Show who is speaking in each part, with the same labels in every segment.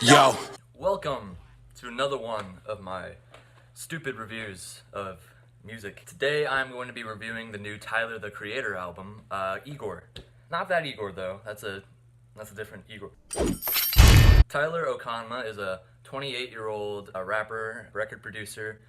Speaker 1: Yo.
Speaker 2: Welcome to another one of my stupid reviews of music. Today I'm going to be reviewing the new Tyler the Creator album, Igor. Not that Igor though, that's a different Igor. Tyler Okanma is a 28-year-old rapper, record producer.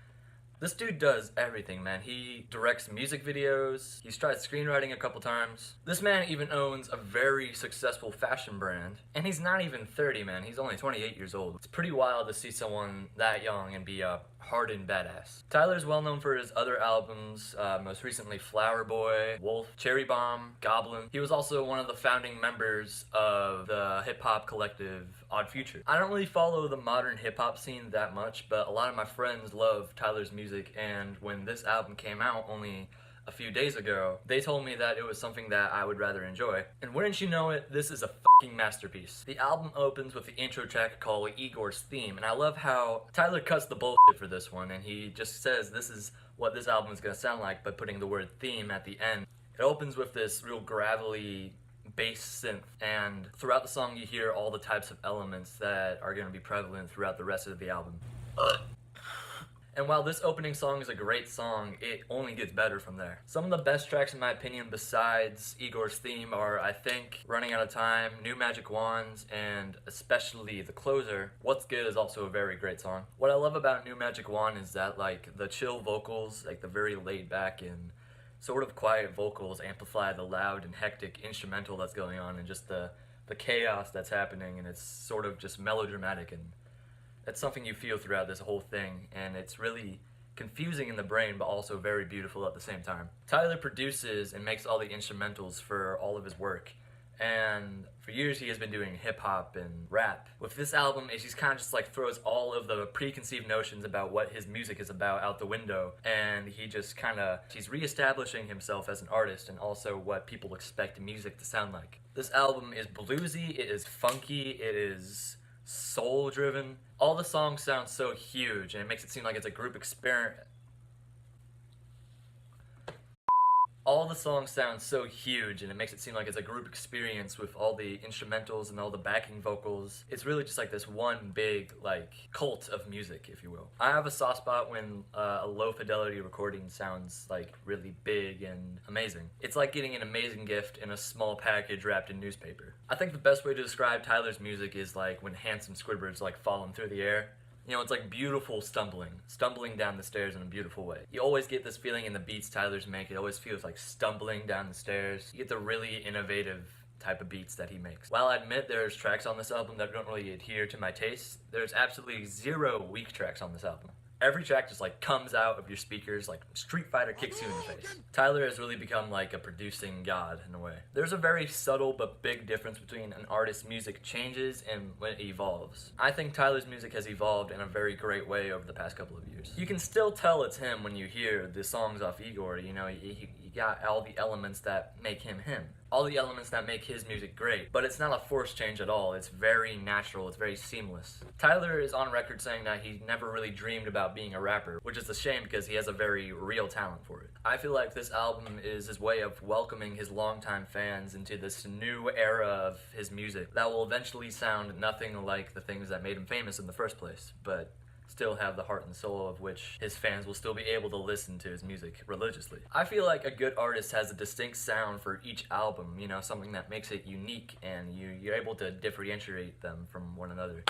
Speaker 2: This dude does everything, man. He directs music videos, he's tried screenwriting a couple times. This man even owns a very successful fashion brand. And he's not even 30, man. He's only 28 years old. It's pretty wild to see someone that young and be a hardened badass. Tyler's well known for his other albums, most recently Flower Boy, Wolf, Cherry Bomb, Goblin. He was also one of the founding members of the hip-hop collective Odd Future. I don't really follow the modern hip-hop scene that much, but a lot of my friends love Tyler's music, and when this album came out only a few days ago, they told me that it was something that I would rather enjoy. And wouldn't you know it, this is a fucking masterpiece. The album opens with the intro track called Igor's Theme, and I love how Tyler cuts the bullshit for this one, and he just says this is what this album is gonna sound like by putting the word theme at the end. It opens with this real gravelly bass synth, and throughout the song you hear all the types of elements that are gonna be prevalent throughout the rest of the album. And while this opening song is a great song, it only gets better from there. Some of the best tracks in my opinion besides Igor's Theme are, I think, Running Out of Time, New Magic Wands, and especially the closer, What's Good is also a very great song. What I love about New Magic Wand is that like the chill vocals, like the very laid back and sort of quiet vocals amplify the loud and hectic instrumental that's going on and just the chaos that's happening, and it's sort of just melodramatic, and it's something you feel throughout this whole thing, and it's really confusing in the brain but also very beautiful at the same time. Tyler produces and makes all the instrumentals for all of his work, and for years he has been doing hip-hop and rap. With this album, he just kind of just like throws all of the preconceived notions about what his music is about out the window, and he's reestablishing himself as an artist and also what people expect music to sound like. This album is bluesy, it is funky, it is soul driven. All the songs sound so huge, and it makes it seem like it's a group experiment. All the songs sound so huge, and it makes it seem like it's a group experience with all the instrumentals and all the backing vocals. It's really just like this one big, like, cult of music, if you will. I have a soft spot when a low fidelity recording sounds like really big and amazing. It's like getting an amazing gift in a small package wrapped in newspaper. I think the best way to describe Tyler's music is like when handsome Squidward's like falling through the air. You know, it's like beautiful stumbling down the stairs in a beautiful way. You always get this feeling in the beats Tyler's make. It always feels like stumbling down the stairs. You get the really innovative type of beats that he makes. While I admit there's tracks on this album that don't really adhere to my taste, there's absolutely zero weak tracks on this album. Every track just like comes out of your speakers like Street Fighter kicks you in the face. Tyler has really become like a producing god in a way. There's a very subtle but big difference between an artist's music changes and when it evolves. I think Tyler's music has evolved in a very great way over the past couple of years. You can still tell it's him when you hear the songs off Igor. You know, you got all the elements that make him him. All the elements that make his music great, but it's not a forced change at all. It's very natural, it's very seamless. Tyler is on record saying that he never really dreamed about being a rapper, which is a shame because he has a very real talent for it. I feel like this album is his way of welcoming his longtime fans into this new era of his music that will eventually sound nothing like the things that made him famous in the first place, but still have the heart and soul of which his fans will still be able to listen to his music religiously. I feel like a good artist has a distinct sound for each album, you know, something that makes it unique and you're able to differentiate them from one another.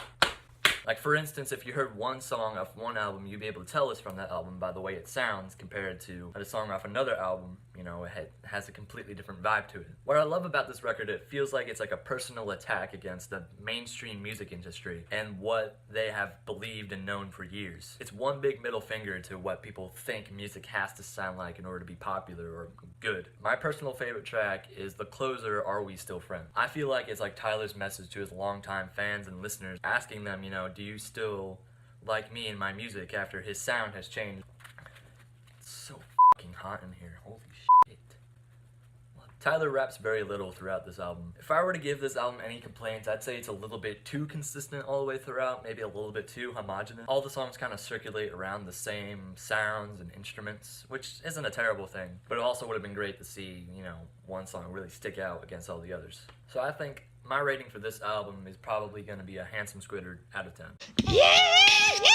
Speaker 2: Like for instance, if you heard one song off one album, you'd be able to tell it's from that album by the way it sounds compared to a song off another album. You know, it has a completely different vibe to it. What I love about this record, it feels like it's like a personal attack against the mainstream music industry and what they have believed and known for years. It's one big middle finger to what people think music has to sound like in order to be popular or good. My personal favorite track is the closer, Are We Still Friends? I feel like it's like Tyler's message to his longtime fans and listeners, asking them, you know, do you still like me and my music after his sound has changed? It's so fucking hot in here. Holy shit. What Tyler raps very little throughout this album. If I were to give this album any complaints, I'd say it's a little bit too consistent all the way throughout, maybe a little bit too homogenous. All the songs kind of circulate around the same sounds and instruments, which isn't a terrible thing, but it also would have been great to see, you know, one song really stick out against all the others. So I think my rating for this album is probably going to be a handsome squidward out of 10.
Speaker 1: Yeah!